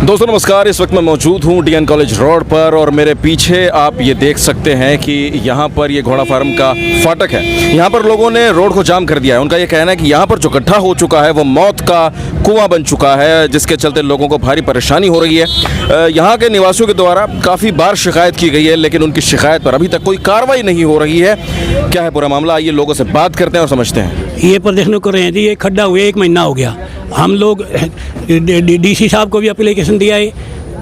दोस्तों नमस्कार। इस वक्त मैं मौजूद हूँ डीएन कॉलेज रोड पर और मेरे पीछे आप ये देख सकते हैं कि यहाँ पर ये घोड़ा फार्म का फाटक है। यहाँ पर लोगों ने रोड को जाम कर दिया है। उनका ये कहना है कि यहाँ पर जो गड्ढा हो चुका है वो मौत का कुआं बन चुका है, जिसके चलते लोगों को भारी परेशानी हो रही है। यहाँ के निवासियों के द्वारा काफ़ी बार शिकायत की गई है, लेकिन उनकी शिकायत पर अभी तक कोई कार्रवाई नहीं हो रही है। क्या है पूरा मामला, आइए लोगों से बात करते हैं और समझते हैं। ये प्रदर्शन कर रहे हैं जी, ये खड्डा हुए 1 महीना हो गया। हम लोग डीसी साहब को भी एप्लीकेशन दिया है,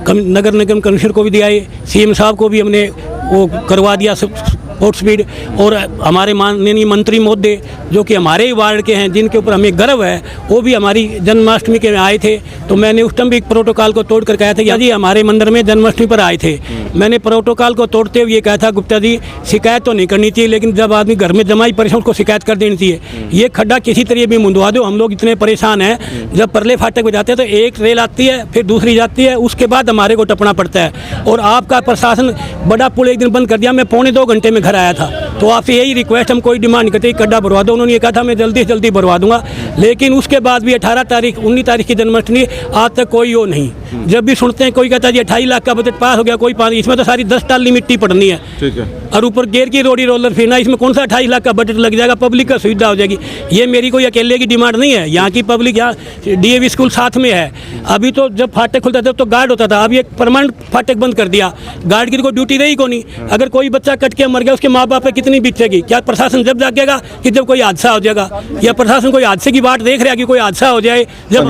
नगर निगम कमिश्नर को भी दिया है, सीएम साहब को भी हमने वो करवा दिया स्पोर्ट स्पीड। और हमारे माननीय मंत्री महोदय जो कि हमारे ही वार्ड के हैं, जिनके ऊपर हमें गर्व है, वो भी हमारी जन्माष्टमी के आए थे। तो मैंने उस टाइम भी प्रोटोकॉल को तोड़ कर कहा था कि जी हमारे मंदिर में जन्माष्टमी पर आए थे। मैंने प्रोटोकॉल को तोड़ते हुए ये कहा था, गुप्ता जी शिकायत तो नहीं करनी चाहिए, लेकिन जब आदमी घर में जमाई परेशान उसको शिकायत कर देनी चाहिए। ये खड्डा किसी तरह भी मुंदवा दो, हम लोग इतने परेशान हैं। जब परले फाटक पे जाते हैं तो एक रेल आती है, फिर दूसरी जाती है, उसके बाद हमारे को टपना पड़ता है। और आपका प्रशासन बड़ा पुल एक दिन बंद कर दिया। मैं 1.25 घंटे में घर आया था। तो आपसे यही रिक्वेस्ट, हम कोई डिमांड करते खड्डा भरवा दो। उन्होंने ये कहा था मैं जल्दी से जल्दी भरवा दूंगा, लेकिन उसके बाद भी 18 तारीख 19 तारीख की जन्माष्टमी आज तक कोई वो नहीं। जब भी सुनते हैं कोई कहता है जी 28 लाख का बजट पास हो गया, कोई पानी, इसमें तो सारी 10 टाली मिट्टी पड़नी है। ठीक है। और ऊपर गेर की रोडी रोलर फिरना, इसमें कौन सा 28 लाख का बजट लग जाएगा, पब्लिक का सुविधा हो जाएगी। ये मेरी कोई अकेले की डिमांड नहीं है। यहाँ की पब्लिक, यहाँ डीएवी स्कूल साथ में है। अभी तो जब फाटक खुलता था तो गार्ड होता था, अभी एक परमानेंट फाटक बंद कर दिया। गार्ड की कोई ड्यूटी रही को नहीं। अगर कोई बच्चा कट के मर गया, उसके माँ बाप पे कितनी बीतेगी? क्या प्रशासन जब जागेगा कि जब कोई हादसा हो जाएगा, या प्रशासन कोई हादसे की बात देख रहा है कि कोई हादसा हो जाए? जब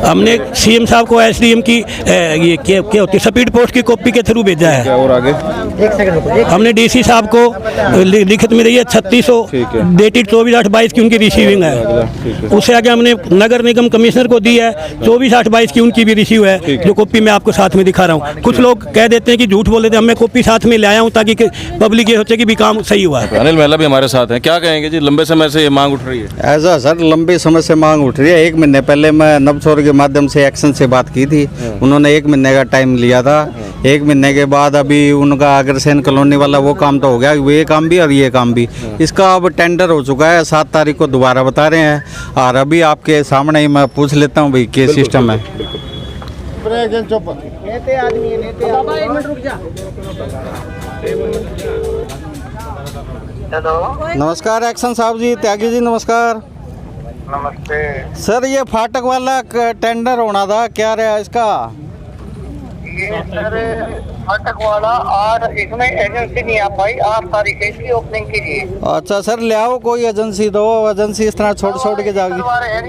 हमने सीएम साहब को एसडीएम की ये क्या होती है स्पीड पोस्ट की कॉपी के थ्रू भेजा है। और आगे हमने डीसी साहब को लिखित में दी है 3600 डेटेड 24/8/22 की उनकी रिसीविंग है। उससे आगे हमने नगर निगम कमिश्नर को दी है 24/8/22 की उनकी भी रिसीव है, जो कॉपी मैं आपको साथ में दिखा रहा हूँ। कुछ लोग कह देते हैं कि झूठ बोल देते हैं, मैं कॉपी साथ में ले आया हूँ ताकि पब्लिक ये सोचे कि भी काम सही हुआ है। अनिल महिला भी हमारे साथ हैं, क्या कहेंगे जी? लंबे समय से ये मांग उठ रही है। ऐसा सर, लंबे समय से मांग उठ रही है। 1 महीने पहले मैं नवसौर के माध्यम से एक्शन से बात की थी, उन्होंने 1 महीने का टाइम लिया था। 1 महीने के बाद अभी उनका अग्रसेन कॉलोनी वाला वो काम तो हो गया, ये काम भी और ये काम भी। इसका अब टेंडर हो चुका है, 7 तारीख को दोबारा बता रहे हैं। और अभी आपके सामने ही मैं पूछ लेता हूँ भाई क्या सिस्टम है। नमस्कार एक्शन साहब जी, त्यागी जी नमस्कार। नमस्ते सर, ये फाटक वाला टेंडर होना था, क्या रहा इसका? ये सर फाटक वाला आज इसमें एजेंसी नहीं आ पाई, 8 तारीख की ओपनिंग की जी। अच्छा सर, ले आओ कोई एजेंसी, दो एजेंसी इस तरह छोड़ के जाओगी।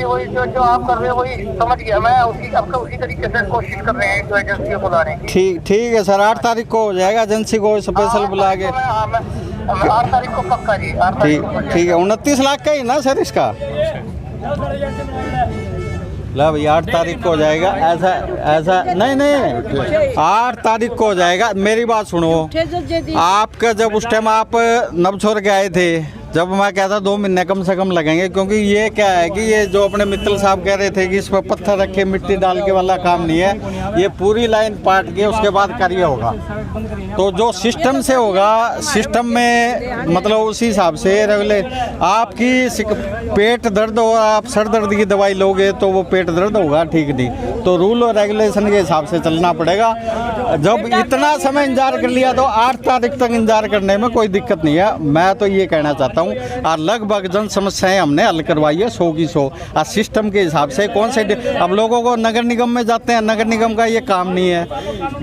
वही जो आप कर रहे हो वही समझ गया मैं, उसी तरीके से कोशिश कर रहे हैं जो एजेंसी को बुलाने की। ठीक है सर, 8 तारीख को हो जाएगा, एजेंसी को स्पेशल बुला के। 8 तारीख को पक्का जी। ठीक है। 29 लाख का ही ना सर इसका? ला भाई 8 तारीख को हो जाएगा। ऐसा नहीं 8 तारीख को हो जाएगा। मेरी बात सुनो, आपका जब उस टाइम आप नवछोर के आए थे, जब मैं कहता 2 महीने कम से कम लगेंगे, क्योंकि ये क्या है कि ये जो अपने मित्तल साहब कह रहे थे कि इस पर पत्थर रखे मिट्टी डाल के वाला काम नहीं है। ये पूरी लाइन पाट के उसके बाद कार्य होगा। तो जो सिस्टम से होगा, सिस्टम में मतलब उसी हिसाब से रेगुलर आपकी पेट दर्द हो, आप सर दर्द की दवाई लोगे तो वो पेट दर्द होगा, ठीक नहीं। तो रूल और रेगुलेशन के हिसाब से चलना पड़ेगा। जब इतना समय इंतजार कर लिया तो 8 तारीख तक इंतजार करने में कोई दिक्कत नहीं है, मैं तो ये कहना चाहता हूँ। और लगभग जन समस्याएं हमने हल करवाई है 100 की 100। और सिस्टम के हिसाब से कौन से अब लोगों को नगर निगम में जाते हैं, नगर निगम का ये काम नहीं है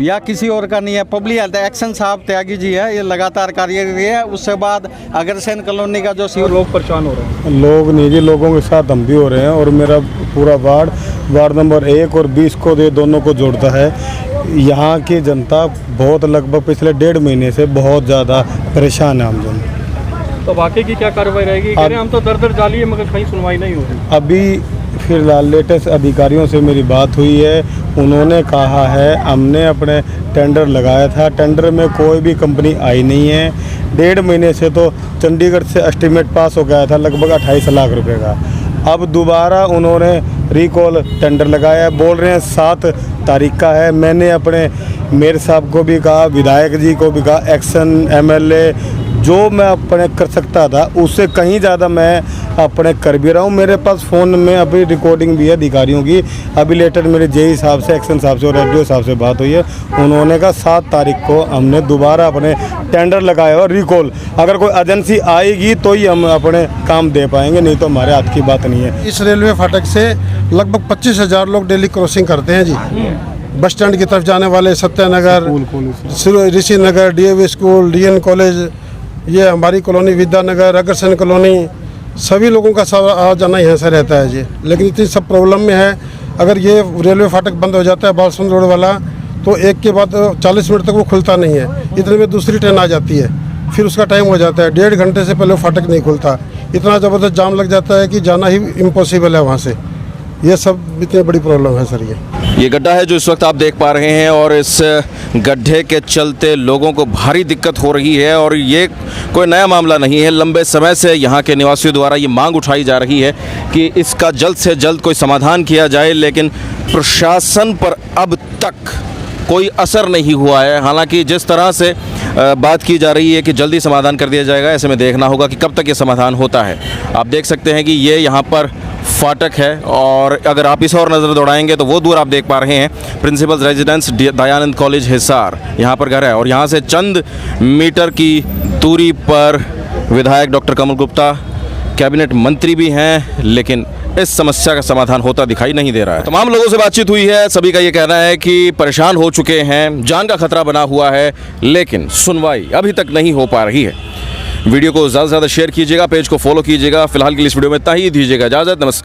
या किसी और का नहीं है। पब्लिक हेल्थ एक्शन साहब त्यागी जी है, ये लगातार कार्य कर रही है। उससे बाद अग्रसेन कॉलोनी का जो लोग परेशान हो रहे हैं, लोग नहीं जी, लोगों के साथ हम भी हो रहे हैं। और मेरा पूरा वार्ड नंबर 1 और 20 को ये दोनों को जोड़ता है। यहाँ की जनता बहुत लगभग पिछले 1.5 महीने से बहुत ज़्यादा परेशान है हम जन। तो वाकई की क्या कार्रवाई रहेगी? कह रहे हैं हम तो दर जाली है मगर कहीं सुनवाई नहीं हो रही। अभी फिलहाल लेटेस्ट अधिकारियों से मेरी बात हुई है, उन्होंने कहा है हमने अपने टेंडर लगाया था, टेंडर में कोई भी कंपनी आई नहीं है। 1.5 महीने से तो चंडीगढ़ से एस्टीमेट पास हो गया था लगभग 28 लाख रुपए का। अब दोबारा उन्होंने रिकॉल टेंडर लगाया, बोल रहे हैं 7 तारीख का है। मैंने अपने मेयर साहब को भी कहा, विधायक जी को भी कहा, एक्शन एमएलए जो मैं अपने कर सकता था उससे कहीं ज़्यादा मैं अपने कर भी रहा हूँ। मेरे पास फ़ोन में अभी रिकॉर्डिंग भी है अधिकारियों की। अभी लेटर मेरे जेई साहब से, एक्शन साहब से और एसडीओ साहब से बात हुई है। उन्होंने कहा 7 तारीख को हमने दोबारा अपने टेंडर लगाया और रिकॉल, अगर कोई एजेंसी आएगी तो ही हम अपने काम दे पाएंगे, नहीं तो हमारे हाथ की बात नहीं है। इस रेलवे फाटक से लगभग 25,000 लोग डेली क्रॉसिंग करते हैं जी। बस स्टैंड की तरफ जाने वाले सत्यानगर, ऋषि नगर, डीएवी स्कूल, डीएन कॉलेज, ये हमारी कॉलोनी विद्यानगर, अग्रसेन कॉलोनी, सभी लोगों का सब आ जाना यहाँ से रहता है जी। लेकिन इतनी सब प्रॉब्लम में है, अगर ये रेलवे फाटक बंद हो जाता है बालसुंद रोड वाला, तो एक के बाद 40 मिनट तक वो खुलता नहीं है। इतने में दूसरी ट्रेन आ जाती है, फिर उसका टाइम हो जाता है, 1.5 घंटे से पहले वो फाटक नहीं खुलता। इतना ज़बरदस्त जाम लग जाता है कि जाना ही इम्पॉसिबल है वहाँ से। ये सब इतनी बड़ी प्रॉब्लम है सर। ये गड्ढा है जो इस वक्त आप देख पा रहे हैं और इस गड्ढे के चलते लोगों को भारी दिक्कत हो रही है और ये कोई नया मामला नहीं है। लंबे समय से यहाँ के निवासियों द्वारा ये मांग उठाई जा रही है कि इसका जल्द से जल्द कोई समाधान किया जाए, लेकिन प्रशासन पर अब तक कोई असर नहीं हुआ है। हालांकि जिस तरह से बात की जा रही है कि जल्दी समाधान कर दिया जाएगा, ऐसे में देखना होगा कि कब तक ये समाधान होता है। आप देख सकते हैं कि ये यहाँ पर फाटक है और अगर आप इस और नज़र दौड़ाएंगे तो वो दूर आप देख पा रहे हैं principal residence Dayanand college Hisar, यहाँ पर घर है और यहाँ से चंद मीटर की दूरी पर विधायक डॉक्टर कमल गुप्ता कैबिनेट मंत्री भी हैं, लेकिन इस समस्या का समाधान होता दिखाई नहीं दे रहा है। तमाम लोगों से बातचीत हुई है, सभी का ये कहना है कि परेशान हो चुके हैं, जान का खतरा बना हुआ है, लेकिन सुनवाई अभी तक नहीं हो पा रही है। वीडियो को ज़्यादा से ज़्यादा शेयर कीजिएगा, पेज को फॉलो कीजिएगा। फिलहाल के लिए इस वीडियो में इतना ही, दीजिएगा इजाज़त, नमस्कार।